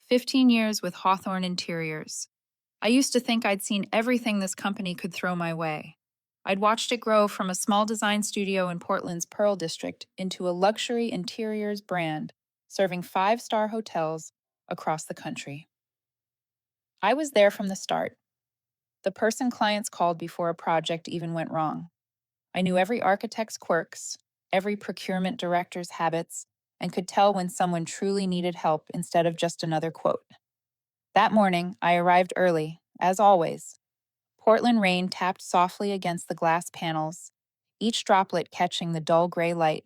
15 years with Hawthorne Interiors. I used to think I'd seen everything this company could throw my way. I'd watched it grow from a small design studio in Portland's Pearl District into a luxury interiors brand, serving five-star hotels across the country. I was there from the start, the person clients called before a project even went wrong. I knew every architect's quirks, every procurement director's habits, and could tell when someone truly needed help instead of just another quote. That morning, I arrived early, as always. Portland rain tapped softly against the glass panels, each droplet catching the dull gray light.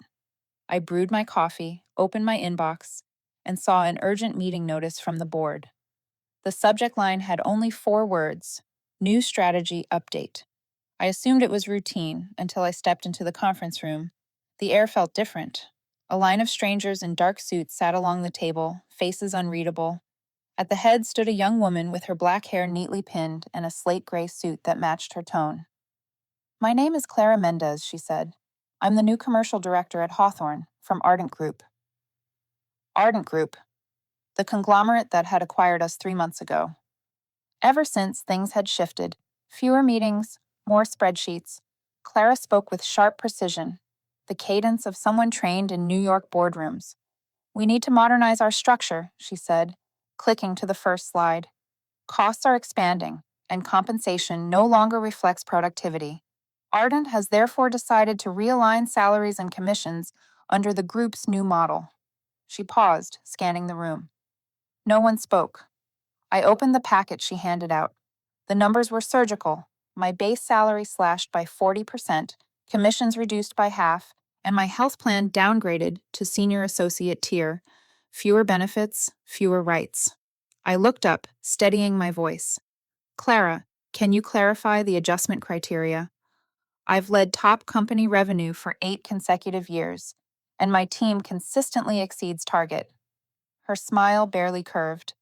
I brewed my coffee, opened my inbox, and saw an urgent meeting notice from the board. The subject line had only 4 words: New Strategy Update. I assumed it was routine until I stepped into the conference room. The air felt different. A line of strangers in dark suits sat along the table, faces unreadable. At the head stood a young woman with her black hair neatly pinned and a slate gray suit that matched her tone. "My name is Clara Mendez," she said. "I'm the new commercial director at Hawthorne, from Ardent Group." Ardent Group, the conglomerate that had acquired us 3 months ago. Ever since, things had shifted. Fewer meetings, more spreadsheets. Clara spoke with sharp precision, the cadence of someone trained in New York boardrooms. "We need to modernize our structure," she said, clicking to the first slide. "Costs are expanding, and compensation no longer reflects productivity. Ardent has therefore decided to realign salaries and commissions under the group's new model." She paused, scanning the room. No one spoke. I opened the packet she handed out. The numbers were surgical: my base salary slashed by 40%, commissions reduced by half, and my health plan downgraded to senior associate tier. Fewer benefits, fewer rights. I looked up, steadying my voice. "Clara, can you clarify the adjustment criteria? I've led top company revenue for 8 consecutive years, and my team consistently exceeds target." Her smile barely curved.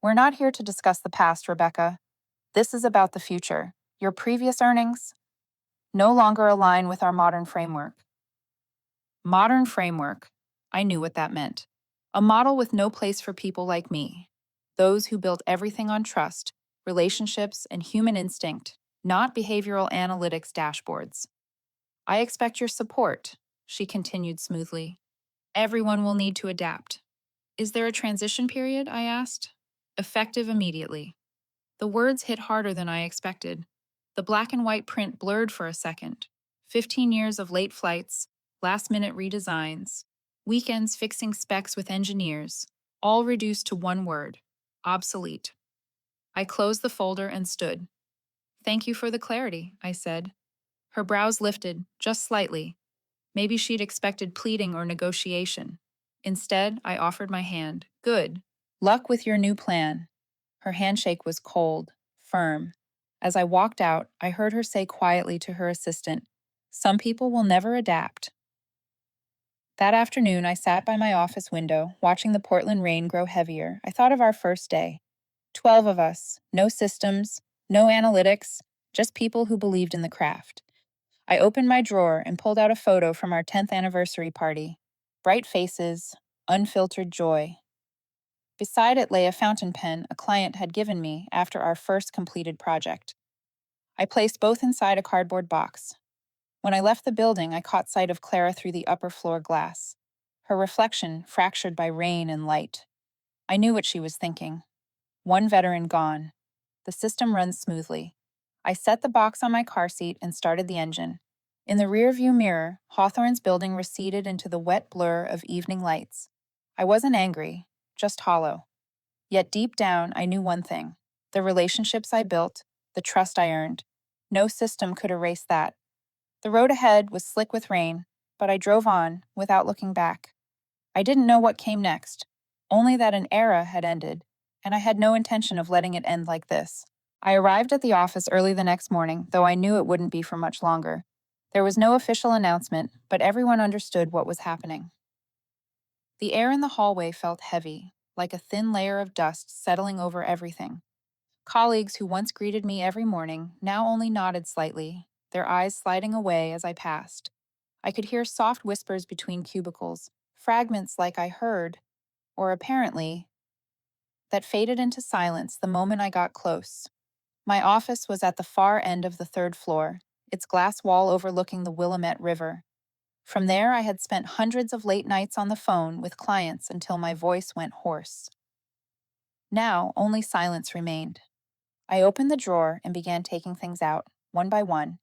"We're not here to discuss the past, Rebecca. This is about the future. Your previous earnings no longer align with our modern framework." Modern framework. I knew what that meant. A model with no place for people like me. Those who built everything on trust, relationships, and human instinct, not behavioral analytics dashboards. "I expect your support," she continued smoothly. "Everyone will need to adapt." "Is there a transition period?" I asked. "Effective immediately." The words hit harder than I expected. The black and white print blurred for a second. 15 years of late flights, last-minute redesigns, weekends fixing specs with engineers, all reduced to one word: obsolete. I closed the folder and stood. "Thank you for the clarity," I said. Her brows lifted, just slightly. Maybe she'd expected pleading or negotiation. Instead, I offered my hand. "Good. Luck with your new plan." Her handshake was cold, firm. As I walked out, I heard her say quietly to her assistant, "Some people will never adapt." That afternoon, I sat by my office window, watching the Portland rain grow heavier. I thought of our first day. 12 of us, no systems, no analytics, just people who believed in the craft. I opened my drawer and pulled out a photo from our 10th anniversary party. Bright faces, unfiltered joy. Beside it lay a fountain pen a client had given me after our first completed project. I placed both inside a cardboard box. When I left the building, I caught sight of Clara through the upper floor glass, her reflection fractured by rain and light. I knew what she was thinking. One veteran gone. The system runs smoothly. I set the box on my car seat and started the engine. In the rearview mirror, Hawthorne's building receded into the wet blur of evening lights. I wasn't angry, just hollow. Yet deep down, I knew one thing: the relationships I built, the trust I earned. No system could erase that. The road ahead was slick with rain, but I drove on, without looking back. I didn't know what came next, only that an era had ended, and I had no intention of letting it end like this. I arrived at the office early the next morning, though I knew it wouldn't be for much longer. There was no official announcement, but everyone understood what was happening. The air in the hallway felt heavy, like a thin layer of dust settling over everything. Colleagues who once greeted me every morning now only nodded slightly, their eyes sliding away as I passed. I could hear soft whispers between cubicles, fragments like I heard, or apparently, that faded into silence the moment I got close. My office was at the far end of the third floor, its glass wall overlooking the Willamette River. From there, I had spent hundreds of late nights on the phone with clients until my voice went hoarse. Now, only silence remained. I opened the drawer and began taking things out, one by one.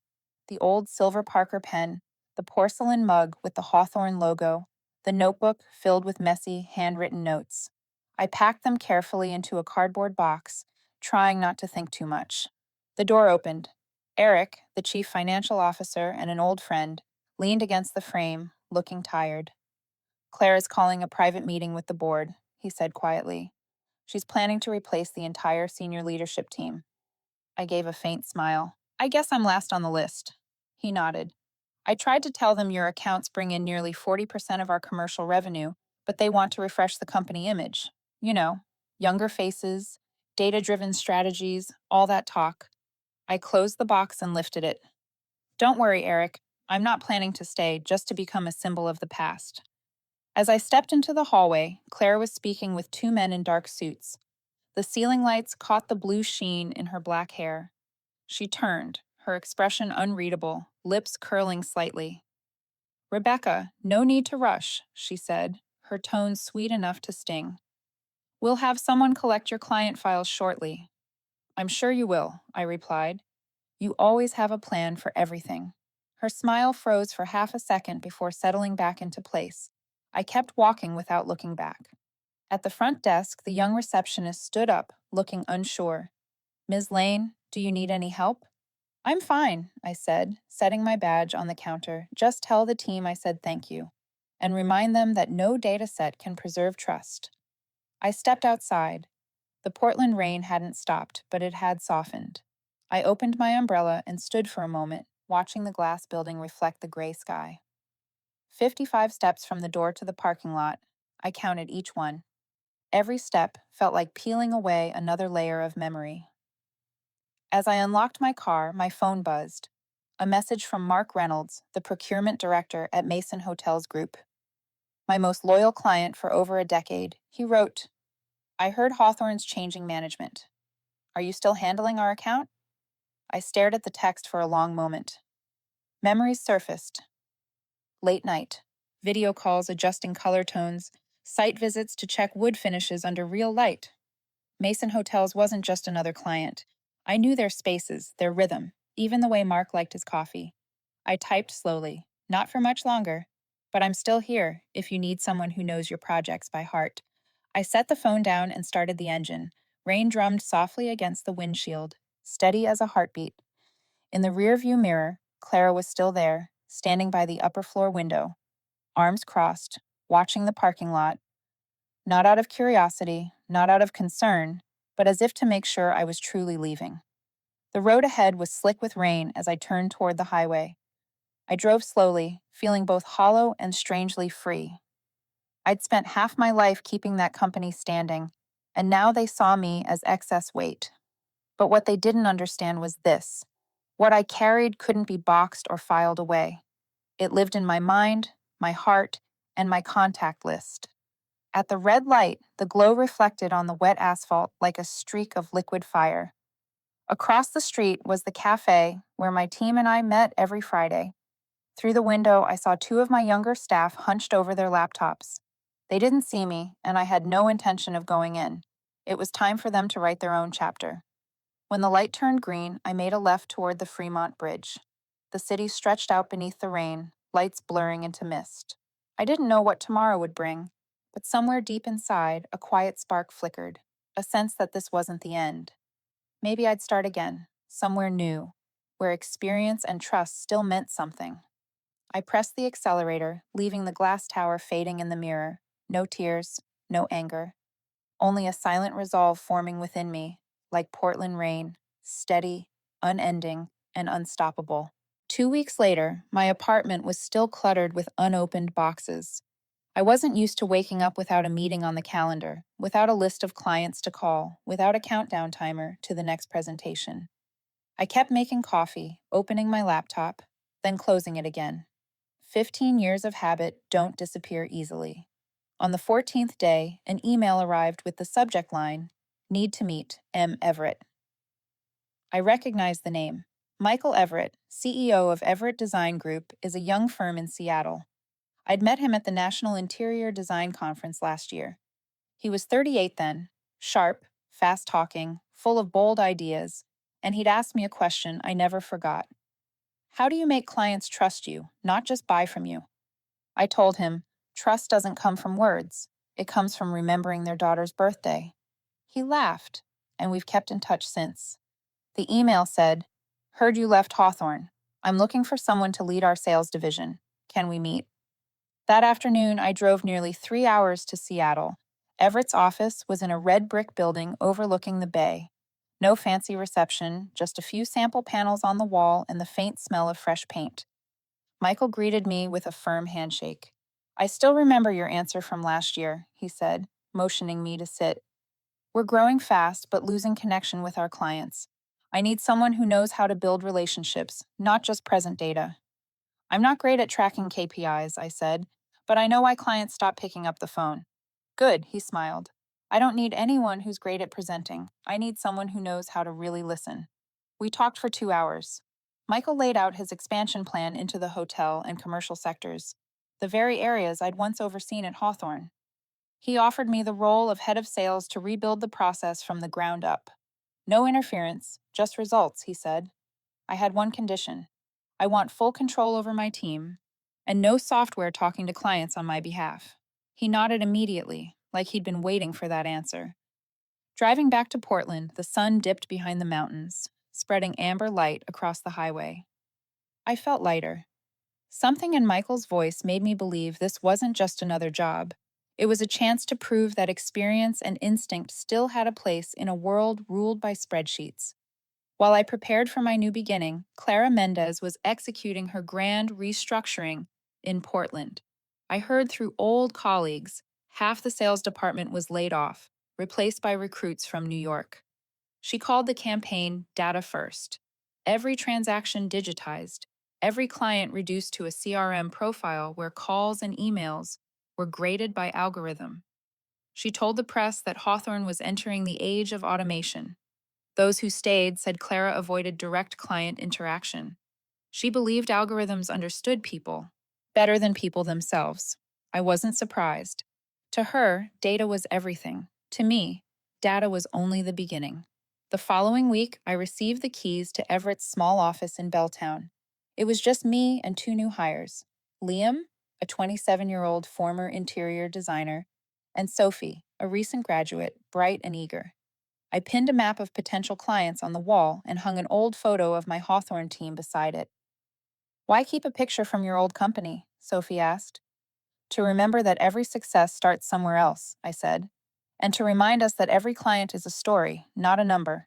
The old silver Parker pen, the porcelain mug with the Hawthorne logo, the notebook filled with messy, handwritten notes. I packed them carefully into a cardboard box, trying not to think too much. The door opened. Eric, the chief financial officer and an old friend, leaned against the frame, looking tired. "Claire is calling a private meeting with the board," he said quietly. "She's planning to replace the entire senior leadership team." I gave a faint smile. "I guess I'm last on the list." He nodded. "I tried to tell them your accounts bring in nearly 40% of our commercial revenue, but they want to refresh the company image. You know, younger faces, data-driven strategies, all that talk." I closed the box and lifted it. "Don't worry, Eric. I'm not planning to stay just to become a symbol of the past." As I stepped into the hallway, Claire was speaking with two men in dark suits. The ceiling lights caught the blue sheen in her black hair. She turned, her expression unreadable, lips curling slightly. "Rebecca, no need to rush," she said, her tone sweet enough to sting. "We'll have someone collect your client files shortly." "I'm sure you will," I replied. "You always have a plan for everything." Her smile froze for half a second before settling back into place. I kept walking without looking back. At the front desk, the young receptionist stood up, looking unsure. "Ms. Lane, do you need any help?" "I'm fine," I said, setting my badge on the counter. "Just tell the team I said thank you, and remind them that no data set can preserve trust." I stepped outside. The Portland rain hadn't stopped, but it had softened. I opened my umbrella and stood for a moment, watching the glass building reflect the gray sky. 55 steps from the door to the parking lot, I counted each one. Every step felt like peeling away another layer of memory. As I unlocked my car, my phone buzzed. A message from Mark Reynolds, the procurement director at Mason Hotels Group. My most loyal client for over a decade, he wrote, "I heard Hawthorne's changing management. Are you still handling our account?" I stared at the text for a long moment. Memories surfaced. Late night, video calls adjusting color tones, site visits to check wood finishes under real light. Mason Hotels wasn't just another client. I knew their spaces, their rhythm, even the way Mark liked his coffee. I typed slowly, "Not for much longer, but I'm still here if you need someone who knows your projects by heart." I set the phone down and started the engine. Rain drummed softly against the windshield, steady as a heartbeat. In the rearview mirror, Clara was still there, standing by the upper floor window, arms crossed, watching the parking lot, not out of curiosity, not out of concern, but as if to make sure I was truly leaving. The road ahead was slick with rain as I turned toward the highway. I drove slowly, feeling both hollow and strangely free. I'd spent half my life keeping that company standing, and now they saw me as excess weight. But what they didn't understand was this. What I carried couldn't be boxed or filed away. It lived in my mind, my heart, and my contact list. At the red light, the glow reflected on the wet asphalt like a streak of liquid fire. Across the street was the cafe where my team and I met every Friday. Through the window, I saw two of my younger staff hunched over their laptops. They didn't see me, and I had no intention of going in. It was time for them to write their own chapter. When the light turned green, I made a left toward the Fremont Bridge. The city stretched out beneath the rain, lights blurring into mist. I didn't know what tomorrow would bring, but somewhere deep inside, a quiet spark flickered, a sense that this wasn't the end. Maybe I'd start again, somewhere new, where experience and trust still meant something. I pressed the accelerator, leaving the glass tower fading in the mirror. No tears, no anger. Only a silent resolve forming within me, like Portland rain, steady, unending, and unstoppable. 2 weeks later, my apartment was still cluttered with unopened boxes. I wasn't used to waking up without a meeting on the calendar, without a list of clients to call, without a countdown timer to the next presentation. I kept making coffee, opening my laptop, then closing it again. 15 years of habit don't disappear easily. On the 14th day, an email arrived with the subject line, Need to meet M. Everett. I recognized the name. Michael Everett, CEO of Everett Design Group, is a young firm in Seattle. I'd met him at the National Interior Design Conference last year. He was 38 then, sharp, fast-talking, full of bold ideas, and he'd asked me a question I never forgot. How do you make clients trust you, not just buy from you? I told him, trust doesn't come from words. It comes from remembering their daughter's birthday. He laughed, and we've kept in touch since. The email said, "Heard you left Hawthorne. I'm looking for someone to lead our sales division. Can we meet?" That afternoon, I drove nearly 3 hours to Seattle. Everett's office was in a red brick building overlooking the bay. No fancy reception, just a few sample panels on the wall and the faint smell of fresh paint. Michael greeted me with a firm handshake. "I still remember your answer from last year," he said, motioning me to sit. "We're growing fast, but losing connection with our clients. I need someone who knows how to build relationships, not just present data." "I'm not great at tracking KPIs," I said, "but I know why clients stop picking up the phone." "Good," he smiled. "I don't need anyone who's great at presenting. I need someone who knows how to really listen." We talked for 2 hours. Michael laid out his expansion plan into the hotel and commercial sectors, the very areas I'd once overseen at Hawthorne. He offered me the role of head of sales to rebuild the process from the ground up. "No interference, just results," he said. I had one condition. I want full control over my team, and no software talking to clients on my behalf. He nodded immediately, like he'd been waiting for that answer. Driving back to Portland, the sun dipped behind the mountains, spreading amber light across the highway. I felt lighter. Something in Michael's voice made me believe this wasn't just another job. It was a chance to prove that experience and instinct still had a place in a world ruled by spreadsheets. While I prepared for my new beginning, Clara Mendez was executing her grand restructuring in Portland. I heard through old colleagues, half the sales department was laid off, replaced by recruits from New York. She called the campaign Data First. Every transaction digitized, every client reduced to a CRM profile where calls and emails were graded by algorithm. She told the press that Hawthorne was entering the age of automation. Those who stayed said Clara avoided direct client interaction. She believed algorithms understood people better than people themselves. I wasn't surprised. To her, data was everything. To me, data was only the beginning. The following week, I received the keys to Everett's small office in Belltown. It was just me and two new hires: Liam, a 27-year-old former interior designer, and Sophie, a recent graduate, bright and eager. I pinned a map of potential clients on the wall and hung an old photo of my Hawthorne team beside it. "Why keep a picture from your old company?" Sophie asked. "To remember that every success starts somewhere else," I said, "and to remind us that every client is a story, not a number."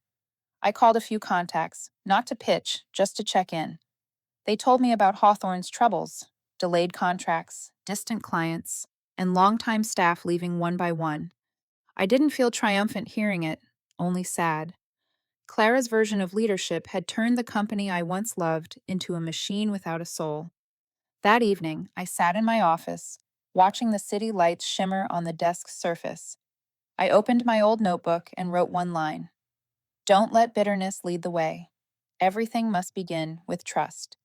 I called a few contacts, not to pitch, just to check in. They told me about Hawthorne's troubles: delayed contracts, distant clients, and longtime staff leaving one by one. I didn't feel triumphant hearing it, only sad. Clara's version of leadership had turned the company I once loved into a machine without a soul. That evening, I sat in my office, watching the city lights shimmer on the desk's surface. I opened my old notebook and wrote one line: "Don't let bitterness lead the way. Everything must begin with trust."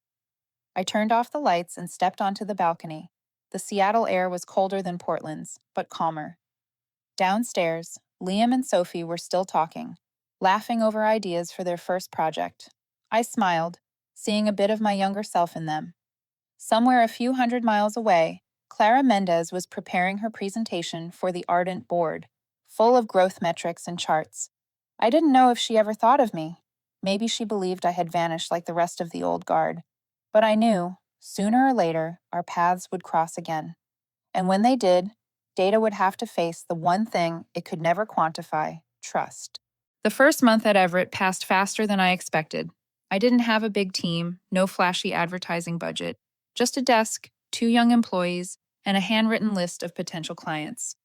I turned off the lights and stepped onto the balcony. The Seattle air was colder than Portland's, but calmer. Downstairs, Liam and Sophie were still talking, laughing over ideas for their first project. I smiled, seeing a bit of my younger self in them. Somewhere a few hundred miles away, Clara Mendez was preparing her presentation for the Ardent board, full of growth metrics and charts. I didn't know if she ever thought of me. Maybe she believed I had vanished like the rest of the old guard. But I knew, sooner or later, our paths would cross again. And when they did, data would have to face the one thing it could never quantify: trust. The first month at Everett passed faster than I expected. I didn't have a big team, no flashy advertising budget, just a desk, two young employees, and a handwritten list of potential clients.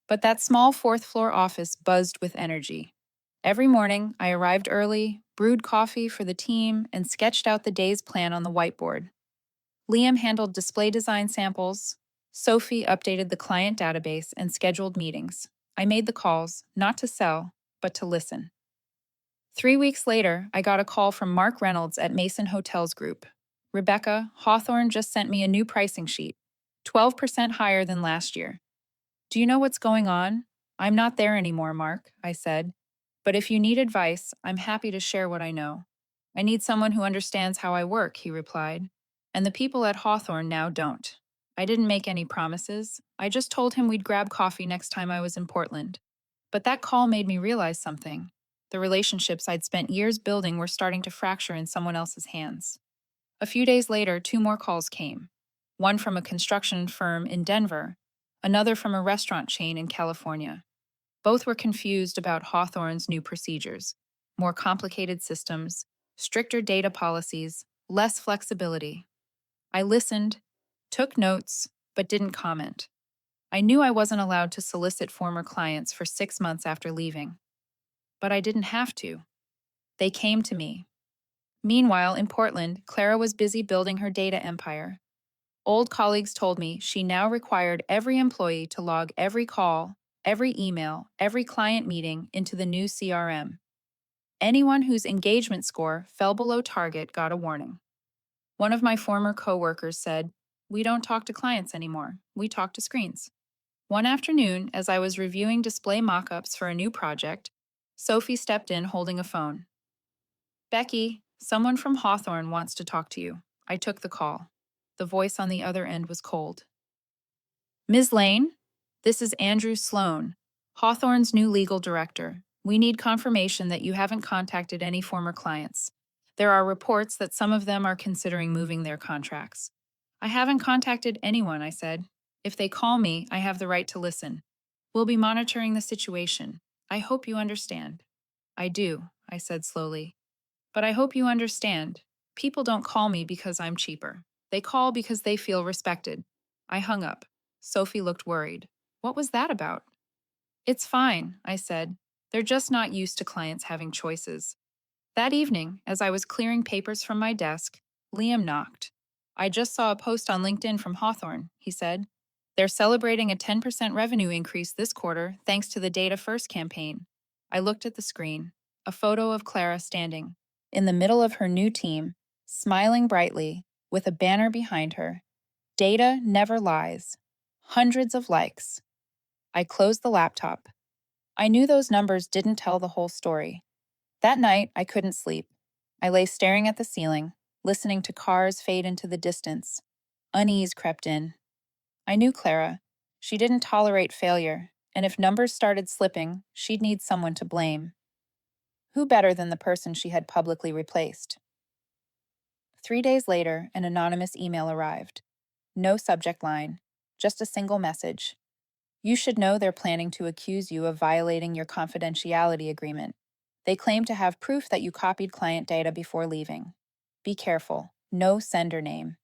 But that small fourth-floor office buzzed with energy. Every morning, I arrived early, brewed coffee for the team, and sketched out the day's plan on the whiteboard. Liam handled display design samples. Sophie updated the client database and scheduled meetings. I made the calls, not to sell, but to listen. 3 weeks later, I got a call from Mark Reynolds at Mason Hotels Group. Rebecca, Hawthorne just sent me a new pricing sheet, 12% higher than last year. Do you know what's going on? I'm not there anymore, Mark, I said. But if you need advice, I'm happy to share what I know. I need someone who understands how I work, he replied. And the people at Hawthorne now don't. I didn't make any promises. I just told him we'd grab coffee next time I was in Portland. But that call made me realize something. The relationships I'd spent years building were starting to fracture in someone else's hands. A few days later, two more calls came. One from a construction firm in Denver, another from a restaurant chain in California. Both were confused about Hawthorne's new procedures: more complicated systems, stricter data policies, less flexibility. I listened, took notes, but didn't comment. I knew I wasn't allowed to solicit former clients for 6 months after leaving. But I didn't have to. They came to me. Meanwhile, in Portland, Clara was busy building her data empire. Old colleagues told me she now required every employee to log every call, every email, every client meeting into the new CRM. Anyone whose engagement score fell below target got a warning. One of my former coworkers said, "We don't talk to clients anymore. We talk to screens." One afternoon, as I was reviewing display mock-ups for a new project, Sophie stepped in holding a phone. "Becky, someone from Hawthorne wants to talk to you." I took the call. The voice on the other end was cold. "Ms. Lane, this is Andrew Sloan, Hawthorne's new legal director. We need confirmation that you haven't contacted any former clients. There are reports that some of them are considering moving their contracts." "I haven't contacted anyone," I said. "If they call me, I have the right to listen. We'll be monitoring the situation. I hope you understand." "I do," I said slowly. "But I hope you understand. People don't call me because I'm cheaper. They call because they feel respected." I hung up. Sophie looked worried. What was that about? "It's fine," I said. "They're just not used to clients having choices." That evening, as I was clearing papers from my desk, Liam knocked. "I just saw a post on LinkedIn from Hawthorne," he said. "They're celebrating a 10% revenue increase this quarter thanks to the Data First campaign." I looked at the screen, a photo of Clara standing in the middle of her new team, smiling brightly, with a banner behind her. Data never lies. Hundreds of likes. I closed the laptop. I knew those numbers didn't tell the whole story. That night, I couldn't sleep. I lay staring at the ceiling, listening to cars fade into the distance. Unease crept in. I knew Clara. She didn't tolerate failure, and if numbers started slipping, she'd need someone to blame. Who better than the person she had publicly replaced? 3 days later, an anonymous email arrived. No subject line, just a single message. "You should know they're planning to accuse you of violating your confidentiality agreement. They claim to have proof that you copied client data before leaving. Be careful. No sender name."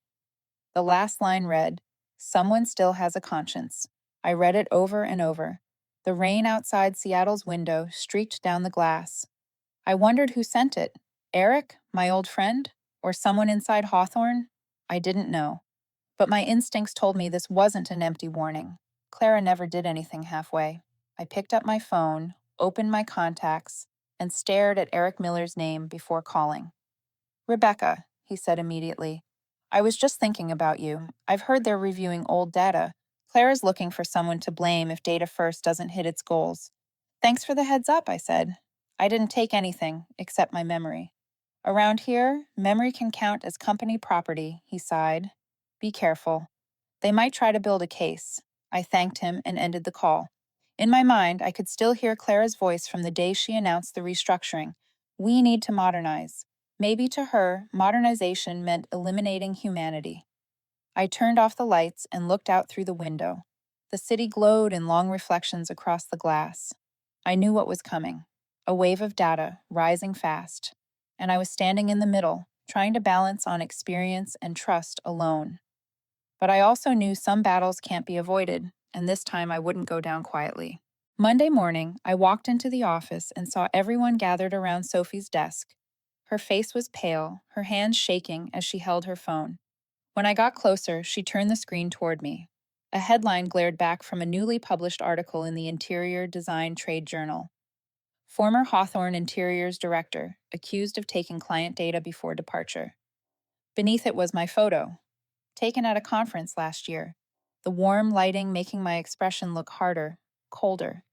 The last line read, "Someone still has a conscience." I read it over and over. The rain outside Seattle's window streaked down the glass. I wondered who sent it. Eric, my old friend, or someone inside Hawthorne? I didn't know. But my instincts told me this wasn't an empty warning. Clara never did anything halfway. I picked up my phone, opened my contacts, and stared at Eric Miller's name before calling. "Rebecca," he said immediately. "I was just thinking about you. I've heard they're reviewing old data. Clara's looking for someone to blame if Data First doesn't hit its goals." "Thanks for the heads up," I said. I didn't take anything, except my memory. "Around here, memory can count as company property," he sighed. "Be careful. They might try to build a case." I thanked him and ended the call. In my mind, I could still hear Clara's voice from the day she announced the restructuring. We need to modernize. Maybe to her, modernization meant eliminating humanity. I turned off the lights and looked out through the window. The city glowed in long reflections across the glass. I knew what was coming. A wave of data, rising fast. And I was standing in the middle, trying to balance on experience and trust alone. But I also knew some battles can't be avoided, and this time I wouldn't go down quietly. Monday morning, I walked into the office and saw everyone gathered around Sophie's desk. Her face was pale, her hands shaking as she held her phone. When I got closer, she turned the screen toward me. A headline glared back from a newly published article in the Interior Design Trade Journal. Former Hawthorne Interiors director, accused of taking client data before departure. Beneath it was my photo, taken at a conference last year, the warm lighting making my expression look harder, colder.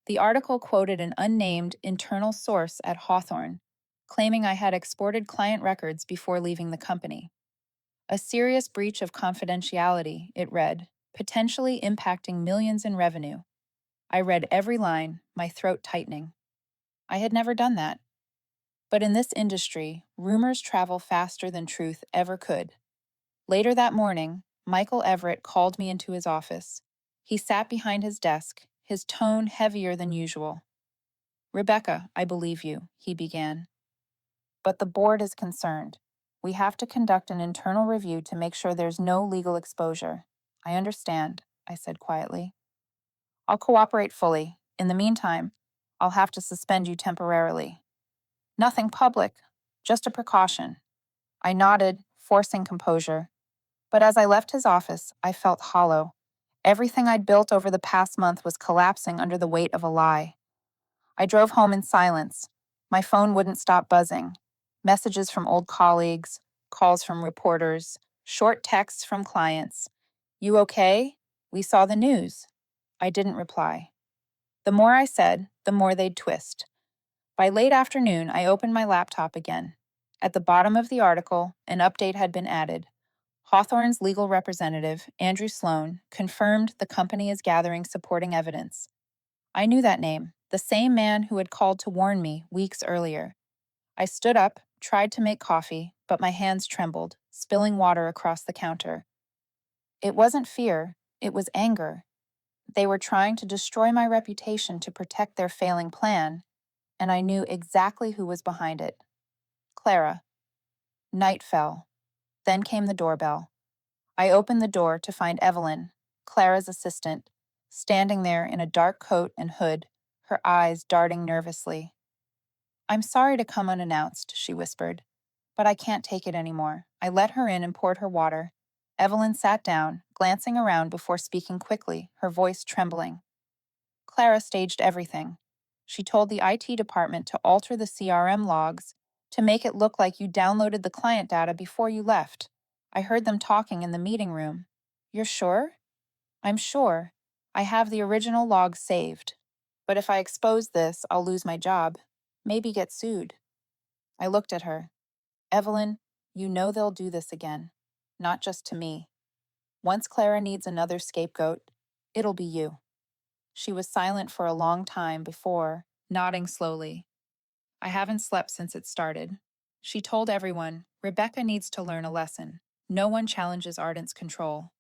The article quoted an unnamed internal source at Hawthorne, claiming I had exported client records before leaving the company. A serious breach of confidentiality, it read, potentially impacting millions in revenue. I read every line, my throat tightening. I had never done that. But in this industry, rumors travel faster than truth ever could. Later that morning, Michael Everett called me into his office. He sat behind his desk, his tone heavier than usual. "Rebecca, I believe you," he began. "But the board is concerned. We have to conduct an internal review to make sure there's no legal exposure." "I understand," I said quietly. "I'll cooperate fully. In the meantime, I'll have to suspend you temporarily." "Nothing public, just a precaution." I nodded, forcing composure. But as I left his office, I felt hollow. Everything I'd built over the past month was collapsing under the weight of a lie. I drove home in silence. My phone wouldn't stop buzzing. Messages from old colleagues, calls from reporters, short texts from clients. "You okay? We saw the news." I didn't reply. The more I said, the more they'd twist. By late afternoon, I opened my laptop again. At the bottom of the article, an update had been added. Hawthorne's legal representative, Andrew Sloan, confirmed the company is gathering supporting evidence. I knew that name, the same man who had called to warn me weeks earlier. I stood up, tried to make coffee, but my hands trembled, spilling water across the counter. It wasn't fear, it was anger. They were trying to destroy my reputation to protect their failing plan, and I knew exactly who was behind it. Clara. Night fell. Then came the doorbell. I opened the door to find Evelyn, Clara's assistant, standing there in a dark coat and hood, her eyes darting nervously. "I'm sorry to come unannounced," she whispered, "but I can't take it anymore." I let her in and poured her water. Evelyn sat down, glancing around before speaking quickly, her voice trembling. "Clara staged everything. She told the IT department to alter the CRM logs to make it look like you downloaded the client data before you left. I heard them talking in the meeting room." "You're sure?" "I'm sure. I have the original logs saved. But if I expose this, I'll lose my job. Maybe get sued." I looked at her. "Evelyn, you know they'll do this again. Not just to me. Once Clara needs another scapegoat, it'll be you." She was silent for a long time before, nodding slowly. "I haven't slept since it started." She told everyone, "Rebecca needs to learn a lesson. No one challenges Ardent's control."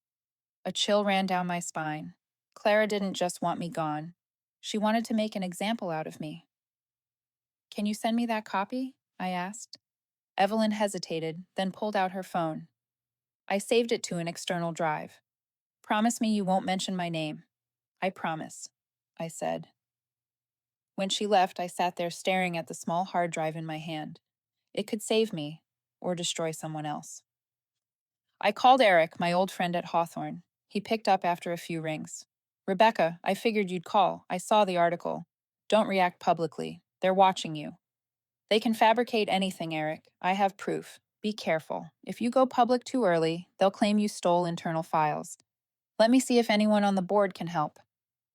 A chill ran down my spine. Clara didn't just want me gone. She wanted to make an example out of me. "Can you send me that copy?" I asked. Evelyn hesitated, then pulled out her phone. "I saved it to an external drive. Promise me you won't mention my name." "I promise," I said. When she left, I sat there staring at the small hard drive in my hand. It could save me, or destroy someone else. I called Eric, my old friend at Hawthorne. He picked up after a few rings. "Rebecca, I figured you'd call. I saw the article. Don't react publicly. They're watching you." "They can fabricate anything, Eric. I have proof. Be careful. If you go public too early, they'll claim you stole internal files. Let me see if anyone on the board can help."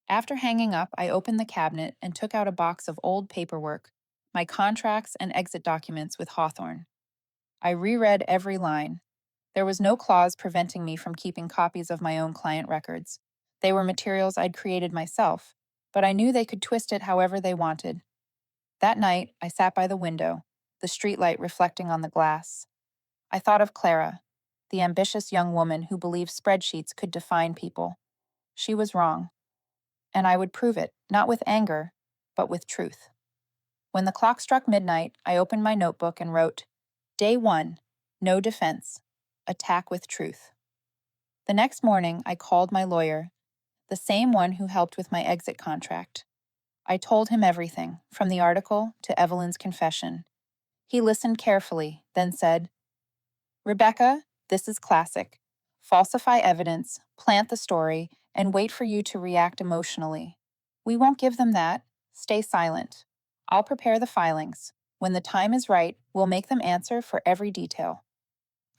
After hanging up, I opened the cabinet and took out a box of old paperwork, my contracts and exit documents with Hawthorne. I reread every line. There was no clause preventing me from keeping copies of my own client records. They were materials I'd created myself, but I knew they could twist it however they wanted. That night, I sat by the window, the streetlight reflecting on the glass. I thought of Clara, the ambitious young woman who believed spreadsheets could define people. She was wrong. And I would prove it, not with anger, but with truth. When the clock struck midnight, I opened my notebook and wrote, "Day 1, no defense, attack with truth." The next morning, I called my lawyer, the same one who helped with my exit contract. I told him everything, from the article to Evelyn's confession. He listened carefully, then said, "Rebecca, this is classic. Falsify evidence, plant the story, and wait for you to react emotionally. We won't give them that. Stay silent. I'll prepare the filings. When the time is right, we'll make them answer for every detail.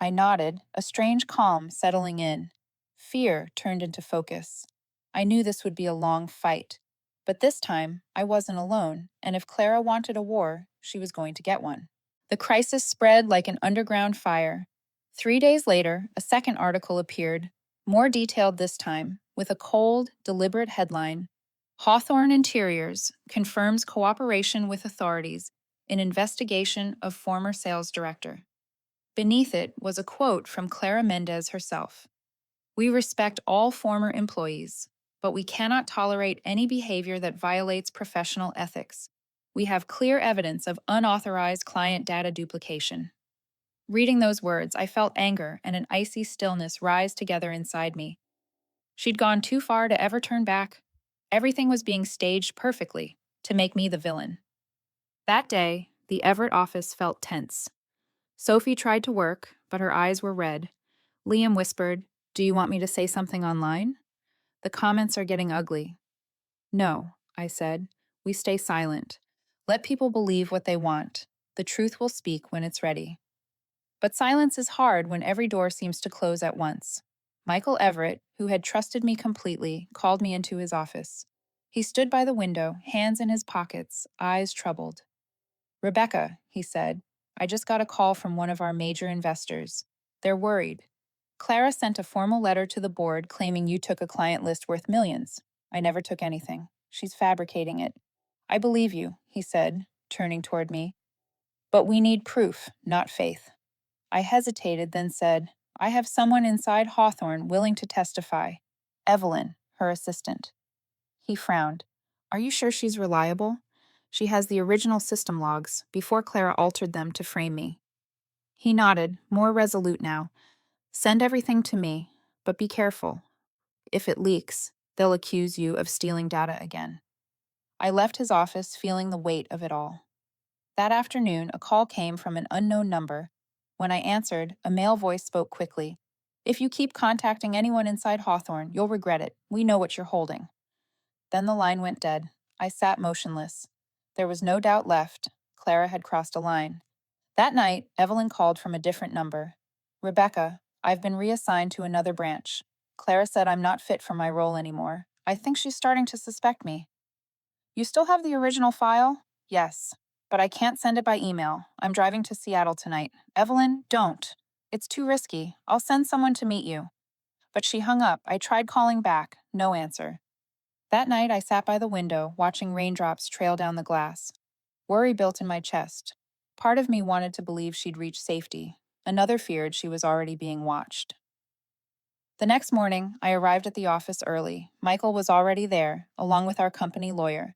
I nodded, a strange calm settling in. Fear turned into focus. I knew this would be a long fight. But this time, I wasn't alone, and if Clara wanted a war, she was going to get one. The crisis spread like an underground fire. 3 days later, a second article appeared, more detailed this time, with a cold, deliberate headline: Hawthorne Interiors confirms cooperation with authorities in investigation of former sales director. Beneath it was a quote from Clara Mendez herself. We respect all former employees, but we cannot tolerate any behavior that violates professional ethics. We have clear evidence of unauthorized client data duplication. Reading those words, I felt anger and an icy stillness rise together inside me. She'd gone too far to ever turn back. Everything was being staged perfectly to make me the villain. That day, the Everett office felt tense. Sophie tried to work, but her eyes were red. Liam whispered, "Do you want me to say something online? The comments are getting ugly." "No," I said. "We stay silent. Let people believe what they want. The truth will speak when it's ready." But silence is hard when every door seems to close at once. Michael Everett, who had trusted me completely, called me into his office. He stood by the window, hands in his pockets, eyes troubled. "Rebecca," he said, "I just got a call from one of our major investors. They're worried. Clara sent a formal letter to the board claiming you took a client list worth millions. I never took anything. She's fabricating it." "I believe you," he said, turning toward me. "But we need proof, not faith." I hesitated, then said, "I have someone inside Hawthorne willing to testify. Evelyn, her assistant." He frowned. "Are you sure she's reliable? She has the original system logs, before Clara altered them to frame me." He nodded, more resolute now. "Send everything to me, but be careful. If it leaks, they'll accuse you of stealing data again." I left his office feeling the weight of it all. That afternoon, a call came from an unknown number. When I answered, a male voice spoke quickly. "If you keep contacting anyone inside Hawthorne, you'll regret it. We know what you're holding." Then the line went dead. I sat motionless. There was no doubt left. Clara had crossed a line. That night, Evelyn called from a different number. "Rebecca, I've been reassigned to another branch. Clara said I'm not fit for my role anymore. I think she's starting to suspect me." "You still have the original file?" "Yes, but I can't send it by email. I'm driving to Seattle tonight." "Evelyn, don't. It's too risky. I'll send someone to meet you." But she hung up. I tried calling back. No answer. That night, I sat by the window, watching raindrops trail down the glass. Worry built in my chest. Part of me wanted to believe she'd reached safety. Another feared she was already being watched. The next morning, I arrived at the office early. Michael was already there, along with our company lawyer.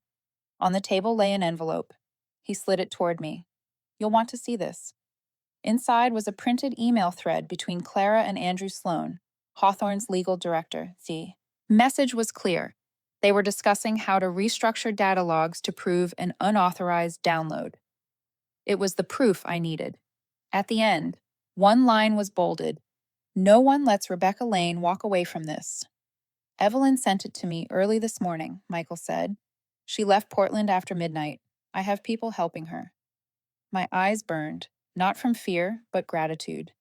On the table lay an envelope. He slid it toward me. "You'll want to see this." Inside was a printed email thread between Clara and Andrew Sloan, Hawthorne's legal director. The message was clear. They were discussing how to restructure data logs to prove an unauthorized download. It was the proof I needed. At the end, one line was bolded: "No one lets Rebecca Lane walk away from this." "Evelyn sent it to me early this morning," Michael said. "She left Portland after midnight. I have people helping her." My eyes burned, not from fear, but gratitude.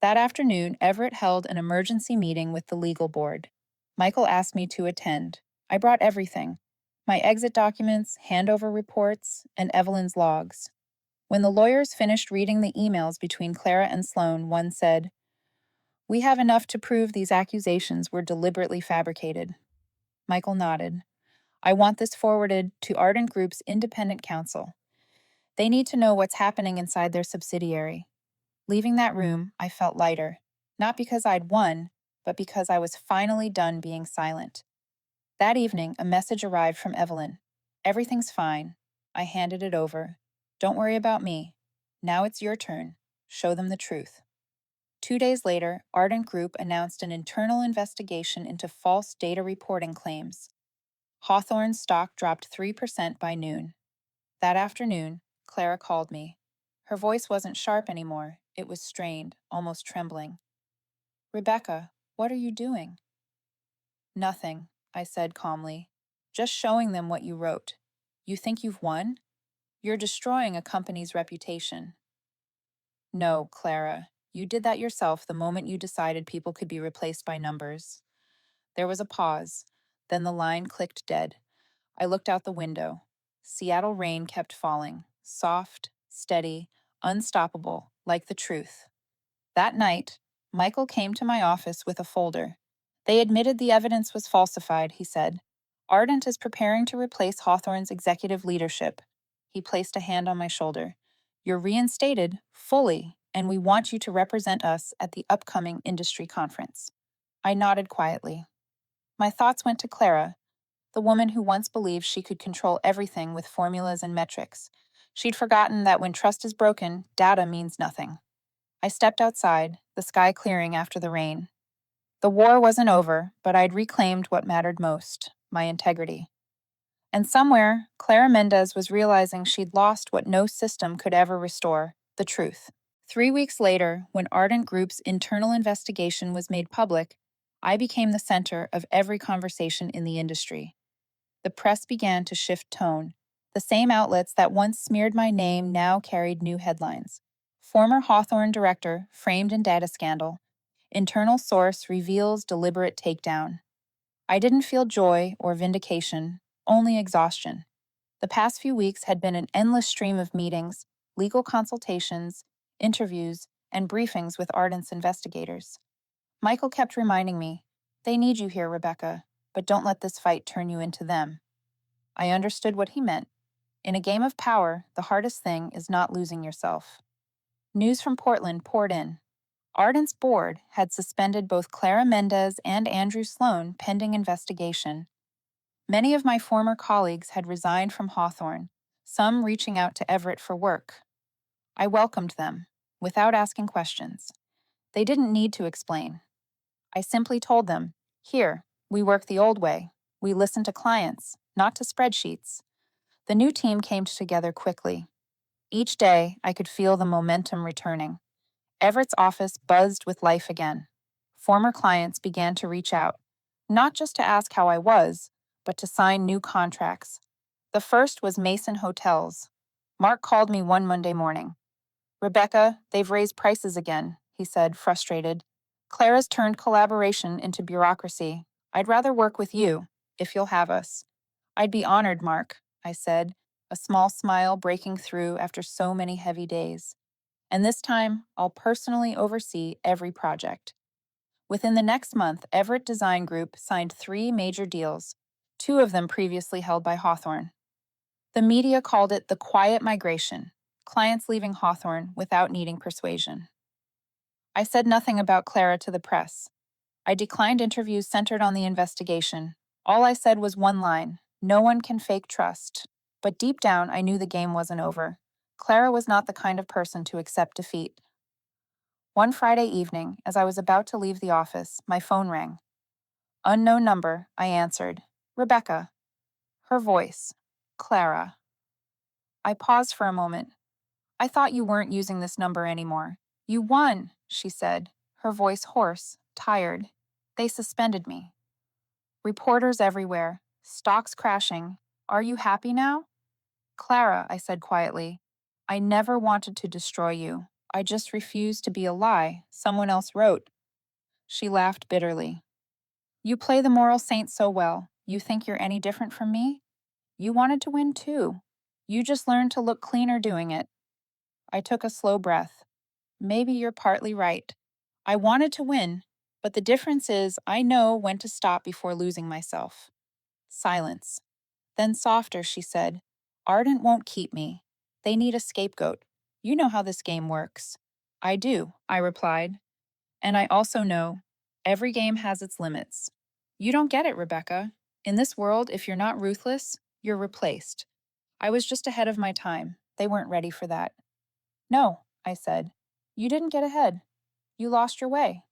That afternoon, Everett held an emergency meeting with the legal board. Michael asked me to attend. I brought everything: my exit documents, handover reports, and Evelyn's logs. When the lawyers finished reading the emails between Clara and Sloan, one said, "We have enough to prove these accusations were deliberately fabricated." Michael nodded. "I want this forwarded to Ardent Group's independent counsel. They need to know what's happening inside their subsidiary." Leaving that room, I felt lighter, not because I'd won, but because I was finally done being silent. That evening, a message arrived from Evelyn. "Everything's fine." I handed it over. "Don't worry about me. Now it's your turn. Show them the truth." 2 days later, Ardent Group announced an internal investigation into false data reporting claims. Hawthorne's stock dropped 3% by noon. That afternoon, Clara called me. Her voice wasn't sharp anymore. It was strained, almost trembling. "Rebecca, what are you doing?" "Nothing," I said calmly. "Just showing them what you wrote. You think you've won?" You're destroying a company's reputation. No, Clara, you did that yourself the moment you decided people could be replaced by numbers. There was a pause. Then the line clicked dead. I looked out the window. Seattle rain kept falling, soft, steady, unstoppable, like the truth. That night, Michael came to my office with a folder. They admitted the evidence was falsified, he said. Ardent is preparing to replace Hawthorne's executive leadership. He placed a hand on my shoulder. You're reinstated, fully, and we want you to represent us at the upcoming industry conference. I nodded quietly. My thoughts went to Clara, the woman who once believed she could control everything with formulas and metrics. She'd forgotten that when trust is broken, data means nothing. I stepped outside, the sky clearing after the rain. The war wasn't over, but I'd reclaimed what mattered most, my integrity. And somewhere, Clara Mendez was realizing she'd lost what no system could ever restore, the truth. 3 weeks later, when Ardent Group's internal investigation was made public, I became the center of every conversation in the industry. The press began to shift tone. The same outlets that once smeared my name now carried new headlines. Former Hawthorne director framed in data scandal. Internal source reveals deliberate takedown. I didn't feel joy or vindication, only exhaustion. The past few weeks had been an endless stream of meetings, legal consultations, interviews, and briefings with Ardent's investigators. Michael kept reminding me, "They need you here, Rebecca, but don't let this fight turn you into them." I understood what he meant. In a game of power, the hardest thing is not losing yourself. News from Portland poured in. Ardent's board had suspended both Clara Mendez and Andrew Sloan pending investigation. Many of my former colleagues had resigned from Hawthorne, some reaching out to Everett for work. I welcomed them, without asking questions. They didn't need to explain. I simply told them, "Here, we work the old way. We listen to clients, not to spreadsheets." The new team came together quickly. Each day, I could feel the momentum returning. Everett's office buzzed with life again. Former clients began to reach out, not just to ask how I was, but to sign new contracts. The first was Mason Hotels. Mark called me one Monday morning. "Rebecca, they've raised prices again," he said, frustrated. "Clara's turned collaboration into bureaucracy. I'd rather work with you, if you'll have us." "I'd be honored, Mark," I said, a small smile breaking through after so many heavy days. "And this time, I'll personally oversee every project." Within the next month, Everett Design Group signed 3 major deals, 2 of them previously held by Hawthorne. The media called it the quiet migration, clients leaving Hawthorne without needing persuasion. I said nothing about Clara to the press. I declined interviews centered on the investigation. All I said was one line: "No one can fake trust." But deep down, I knew the game wasn't over. Clara was not the kind of person to accept defeat. One Friday evening, as I was about to leave the office, my phone rang. Unknown number, I answered. "Rebecca." Her voice. "Clara." I paused for a moment. "I thought you weren't using this number anymore." "You won," she said, her voice hoarse, tired. "They suspended me." Reporters everywhere. Stocks crashing. "Are you happy now?" "Clara," I said quietly, "I never wanted to destroy you. I just refused to be a lie someone else wrote." She laughed bitterly. "You play the moral saint so well. You think you're any different from me? You wanted to win too. You just learned to look cleaner doing it." I took a slow breath. Maybe you're partly right. I wanted to win, but the difference is I know when to stop before losing myself. Silence. Then softer, she said, "Ardent won't keep me. They need a scapegoat. You know how this game works." "I do," I replied. "And I also know every game has its limits." "You don't get it, Rebecca. In this world, if you're not ruthless, you're replaced." I was just ahead of my time. They weren't ready for that. "No," I said. "You didn't get ahead. You lost your way.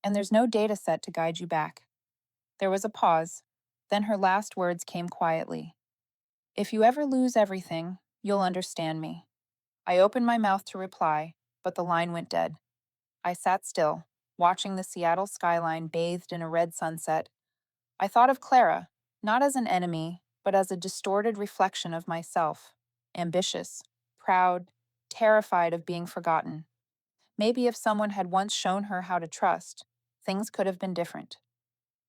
And there's no data set to guide you back." There was a pause. Then her last words came quietly. "If you ever lose everything, you'll understand me." I opened my mouth to reply, but the line went dead. I sat still, watching the Seattle skyline bathed in a red sunset. I thought of Clara, not as an enemy, but as a distorted reflection of myself. ambitious, proud, terrified of being forgotten. Maybe if someone had once shown her how to trust, things could have been different.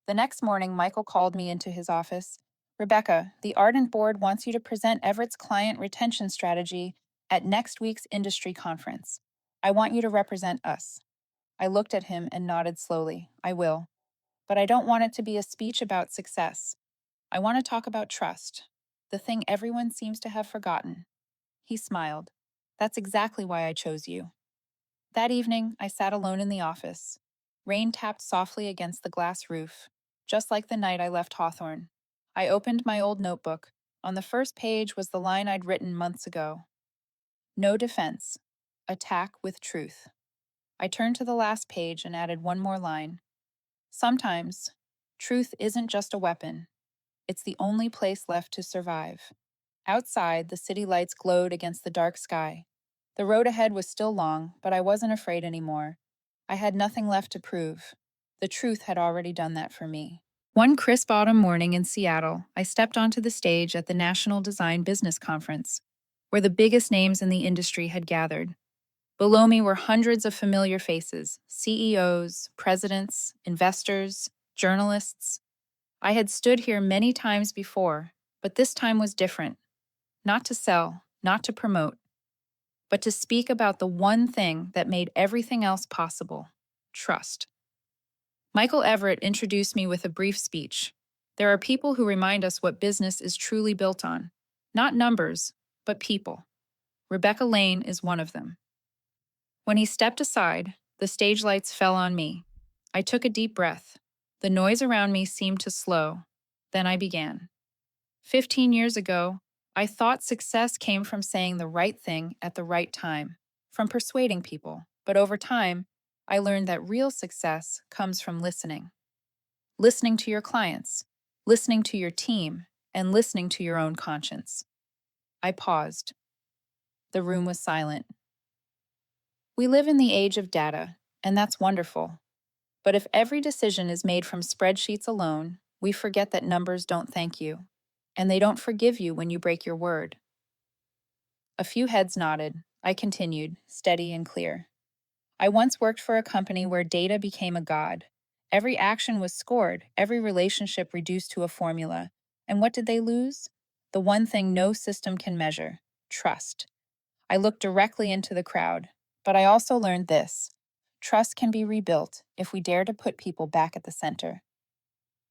The next morning, Michael called me into his office. Rebecca, the Ardent Board wants you to present Everett's client retention strategy at next week's industry conference. I want you to represent us. I looked at him and nodded slowly. I will. But I don't want it to be a speech about success. I want to talk about trust, the thing everyone seems to have forgotten. He smiled. That's exactly why I chose you. That evening, I sat alone in the office. Rain tapped softly against the glass roof, just like the night I left Hawthorne. I opened my old notebook. On the first page was the line I'd written months ago. No defense. Attack with truth. I turned to the last page and added one more line. Sometimes, truth isn't just a weapon. It's the only place left to survive. Outside, the city lights glowed against the dark sky. The road ahead was still long, but I wasn't afraid anymore. I had nothing left to prove. The truth had already done that for me. One crisp autumn morning in Seattle, I stepped onto the stage at the National Design Business Conference, where the biggest names in the industry had gathered. Below me were hundreds of familiar faces: CEOs, presidents, investors, journalists. I had stood here many times before, but this time was different. Not to sell, not to promote, but to speak about the one thing that made everything else possible: trust. Michael Everett introduced me with a brief speech. There are people who remind us what business is truly built on. Not numbers, but people. Rebecca Lane is one of them. When he stepped aside, the stage lights fell on me. I took a deep breath. The noise around me seemed to slow. Then I began. 15 years ago, I thought success came from saying the right thing at the right time, from persuading people. But over time, I learned that real success comes from listening. Listening to your clients, listening to your team, and listening to your own conscience. I paused. The room was silent. We live in the age of data, and that's wonderful. But if every decision is made from spreadsheets alone, we forget that numbers don't thank you, and they don't forgive you when you break your word. A few heads nodded. I continued, steady and clear. I once worked for a company where data became a god. Every action was scored, every relationship reduced to a formula. And what did they lose? The one thing no system can measure: trust. I looked directly into the crowd, but I also learned this: trust can be rebuilt if we dare to put people back at the center.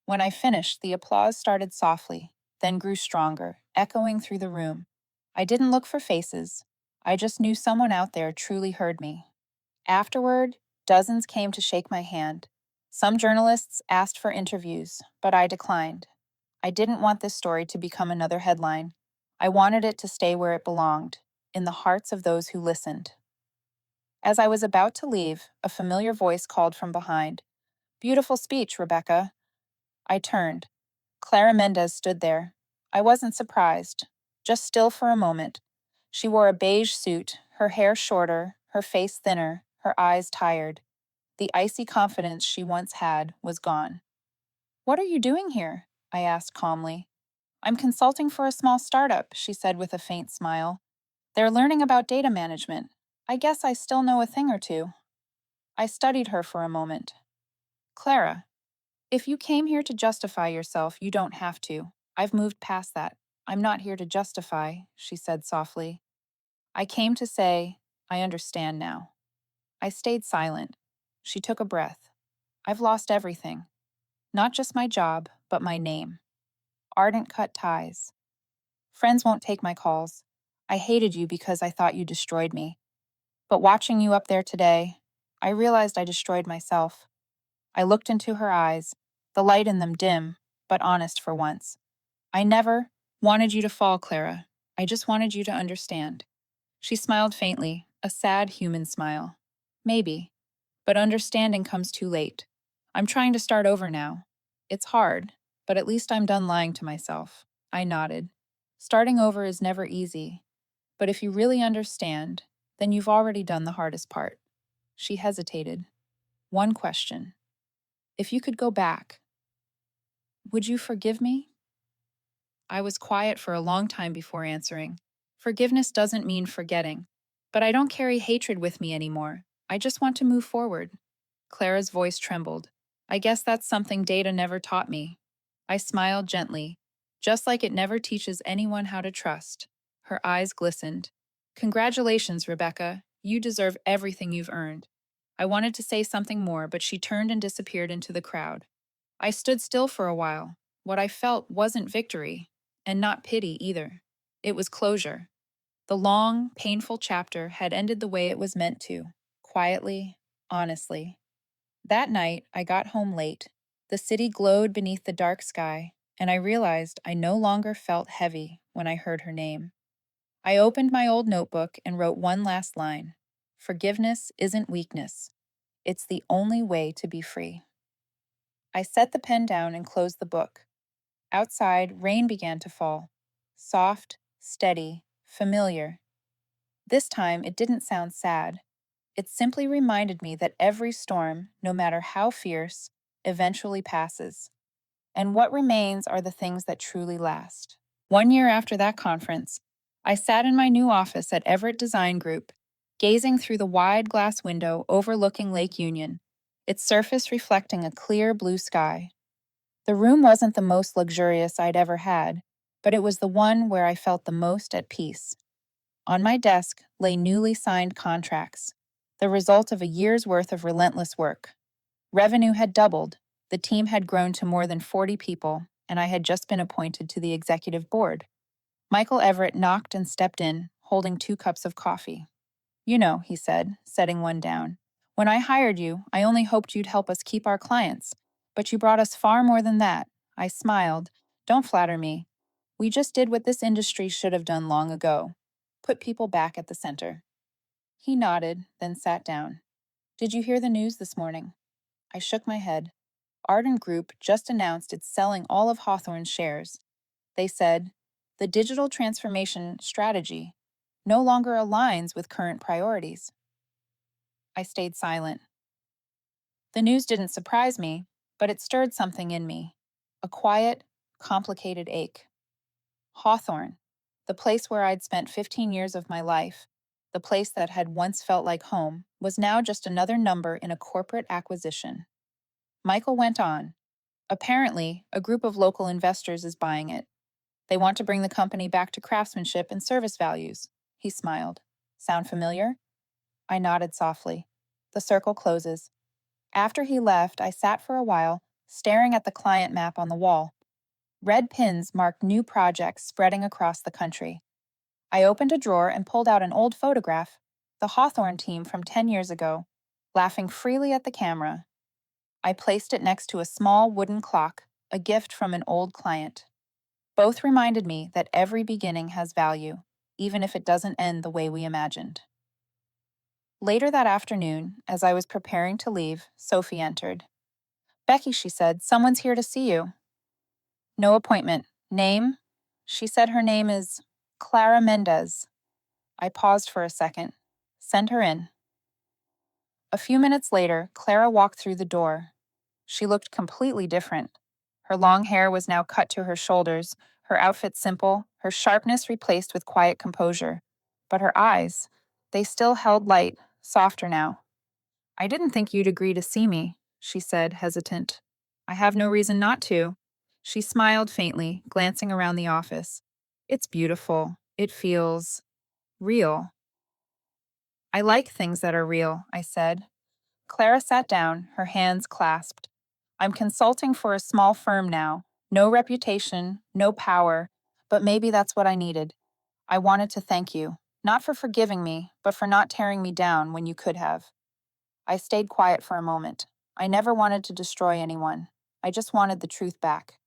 When I finished, the applause started softly, then grew stronger, echoing through the room. I didn't look for faces. I just knew someone out there truly heard me. Afterward, dozens came to shake my hand. Some journalists asked for interviews, but I declined. I didn't want this story to become another headline. I wanted it to stay where it belonged, in the hearts of those who listened. As I was about to leave, a familiar voice called from behind. "Beautiful speech, Rebecca." I turned. Clara Mendez stood there. I wasn't surprised, just still for a moment. She wore a beige suit, her hair shorter, her face thinner, her eyes tired. The icy confidence she once had was gone. "What are you doing here?" I asked calmly. "I'm consulting for a small startup," she said with a faint smile. "They're learning about data management. I guess I still know a thing or two." I studied her for a moment. "Clara, if you came here to justify yourself, you don't have to. I've moved past that. I'm not here to justify," she said softly. "I came to say, I understand now." I stayed silent. She took a breath. "I've lost everything. Not just my job, but my name. Ardent cut ties. Friends won't take my calls. I hated you because I thought you destroyed me. But watching you up there today, I realized I destroyed myself." I looked into her eyes, the light in them dim, but honest for once. "I never wanted you to fall, Clara. I just wanted you to understand." She smiled faintly, a sad human smile. "Maybe, but understanding comes too late. I'm trying to start over now. It's hard, but at least I'm done lying to myself." I nodded. "Starting over is never easy, but if you really understand, then you've already done the hardest part." She hesitated. "One question. If you could go back, would you forgive me?" I was quiet for a long time before answering. Forgiveness doesn't mean forgetting. But I don't carry hatred with me anymore. I just want to move forward. Clara's voice trembled. I guess that's something data never taught me. I smiled gently, just like it never teaches anyone how to trust. Her eyes glistened. Congratulations, Rebecca. You deserve everything you've earned. I wanted to say something more, but she turned and disappeared into the crowd. I stood still for a while. What I felt wasn't victory, and not pity either. It was closure. The long, painful chapter had ended the way it was meant to, quietly, honestly. That night, I got home late. The city glowed beneath the dark sky, and I realized I no longer felt heavy when I heard her name. I opened my old notebook and wrote one last line. Forgiveness isn't weakness. It's the only way to be free. I set the pen down and closed the book. Outside, rain began to fall. Soft, steady, familiar. This time, it didn't sound sad. It simply reminded me that every storm, no matter how fierce, eventually passes. And what remains are the things that truly last. 1 year after that conference, I sat in my new office at Everett Design Group, gazing through the wide glass window overlooking Lake Union, its surface reflecting a clear blue sky. The room wasn't the most luxurious I'd ever had, but it was the one where I felt the most at peace. On my desk lay newly signed contracts, the result of a year's worth of relentless work. Revenue had doubled, the team had grown to more than 40 people, and I had just been appointed to the executive board. Michael Everett knocked and stepped in, holding 2 cups of coffee. You know, he said, setting one down. When I hired you, I only hoped you'd help us keep our clients. But you brought us far more than that. I smiled. Don't flatter me. We just did what this industry should have done long ago. Put people back at the center. He nodded, then sat down. Did you hear the news this morning? I shook my head. Ardent Group just announced it's selling all of Hawthorne's shares. They said, the digital transformation strategy no longer aligns with current priorities. I stayed silent. The news didn't surprise me, but it stirred something in me. A quiet, complicated ache. Hawthorne, the place where I'd spent 15 years of my life, the place that had once felt like home, was now just another number in a corporate acquisition. Michael went on. Apparently, a group of local investors is buying it. They want to bring the company back to craftsmanship and service values. He smiled. Sound familiar? I nodded softly. The circle closes. After he left, I sat for a while, staring at the client map on the wall. Red pins marked new projects spreading across the country. I opened a drawer and pulled out an old photograph, the Hawthorne team from 10 years ago, laughing freely at the camera. I placed it next to a small wooden clock, a gift from an old client. Both reminded me that every beginning has value, even if it doesn't end the way we imagined. Later that afternoon, as I was preparing to leave, Sophie entered. Becky, she said, someone's here to see you. No appointment. Name? She said her name is Clara Mendez. I paused for a second. Send her in. A few minutes later, Clara walked through the door. She looked completely different. Her long hair was now cut to her shoulders, her outfit simple, her sharpness replaced with quiet composure. But her eyes, they still held light, softer now. I didn't think you'd agree to see me, she said, hesitant. I have no reason not to. She smiled faintly, glancing around the office. It's beautiful. It feels real. I like things that are real, I said. Clara sat down, her hands clasped. I'm consulting for a small firm now. No reputation, no power, but maybe that's what I needed. I wanted to thank you, not for forgiving me, but for not tearing me down when you could have. I stayed quiet for a moment. I never wanted to destroy anyone. I just wanted the truth back.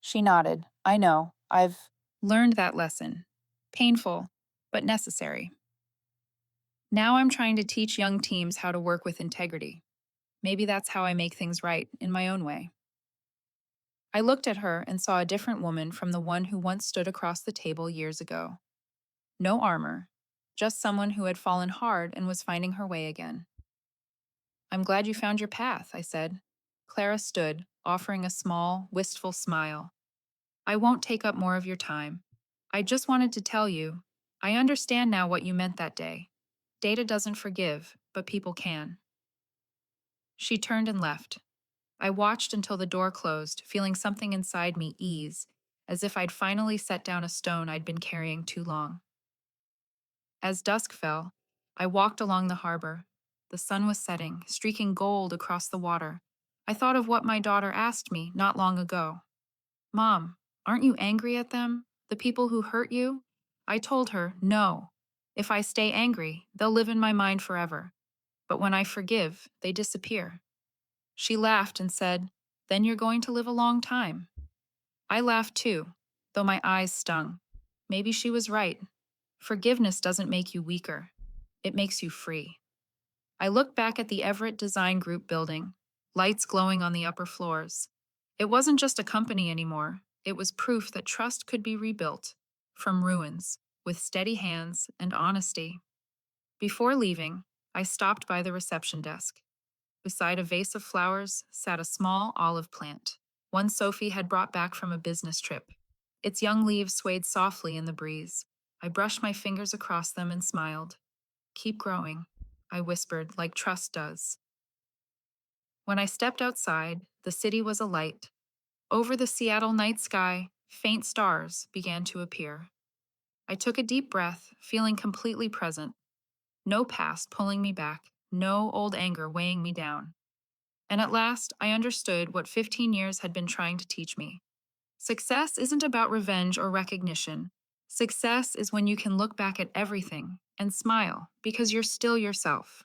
She nodded. I know. I've learned that lesson. Painful, but necessary. Now I'm trying to teach young teams how to work with integrity. Maybe that's how I make things right in my own way. I looked at her and saw a different woman from the one who once stood across the table years ago. No armor, just someone who had fallen hard and was finding her way again. I'm glad you found your path, I said. Clara stood, offering a small, wistful smile. I won't take up more of your time. I just wanted to tell you, I understand now what you meant that day. Data doesn't forgive, but people can. She turned and left. I watched until the door closed, feeling something inside me ease, as if I'd finally set down a stone I'd been carrying too long. As dusk fell, I walked along the harbor. The sun was setting, streaking gold across the water. I thought of what my daughter asked me not long ago. Mom, aren't you angry at them? The people who hurt you? I told her, no. If I stay angry, they'll live in my mind forever. But when I forgive, they disappear. She laughed and said, then you're going to live a long time. I laughed too, though my eyes stung. Maybe she was right. Forgiveness doesn't make you weaker, it makes you free. I looked back at the Everett Design Group building, lights glowing on the upper floors. It wasn't just a company anymore, it was proof that trust could be rebuilt from ruins with steady hands and honesty. Before leaving, I stopped by the reception desk. Beside a vase of flowers sat a small olive plant, one Sophie had brought back from a business trip. Its young leaves swayed softly in the breeze. I brushed my fingers across them and smiled. Keep growing, I whispered, like trust does. When I stepped outside, the city was alight. Over the Seattle night sky, faint stars began to appear. I took a deep breath, feeling completely present. No past pulling me back, no old anger weighing me down. And at last, I understood what 15 years had been trying to teach me. Success isn't about revenge or recognition. Success is when you can look back at everything and smile because you're still yourself.